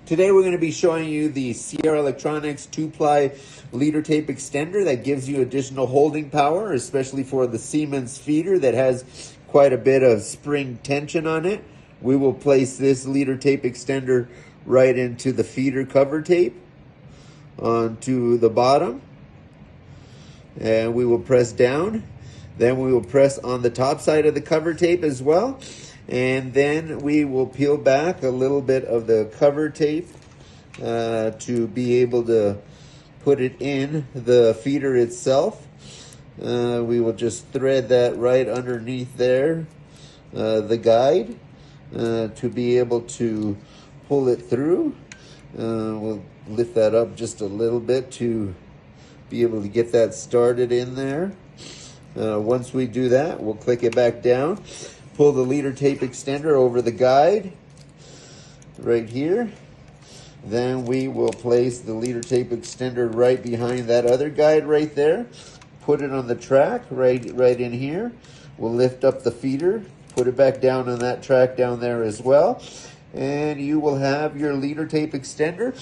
Today we're going to be showing you the Sierra Electronics Two-Ply leader tape extender that gives you additional holding power, especially for the Siemens feeder that has quite a bit of spring tension on it. We will place this leader tape extender right into the feeder cover tape onto the bottom, and we will press down. Then we will press on the top side of the cover tape as well. And then we will peel back a little bit of the cover tape to be able to put it in the feeder itself. We will just thread that right underneath there, the guide, to be able to pull it through. We'll lift that up just a little bit to be able to get that started in there. Once we do that, we'll click it back down. Pull the leader tape extender over the guide right here. Then we will place the leader tape extender right behind that other guide right there. Put it on the track right in here. We'll lift up the feeder, put it back down on that track down there as well. And you will have your leader tape extender.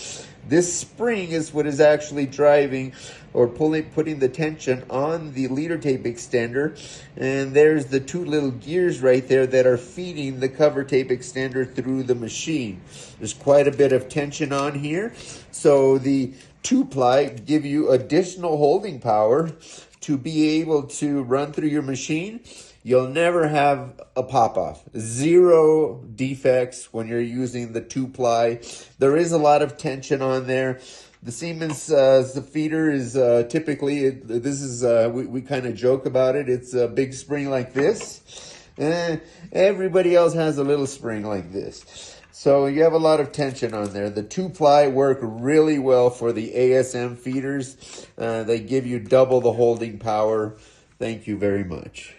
This spring is what is actually driving or putting the tension on the leader tape extender. And there's the two little gears right there that are feeding the cover tape extender through the machine. There's quite a bit of tension on here. So the Two-Ply give you additional holding power to be able to run through your machine. You'll never have a pop-off. Zero defects when you're using the Two-Ply. There is a lot of tension on there. The Siemens the feeder is typically, we kind of joke about it. It's a big spring like this. Everybody else has a little spring like this. So you have a lot of tension on there. The Two-Ply work really well for the ASM feeders. They give you double the holding power. Thank you very much.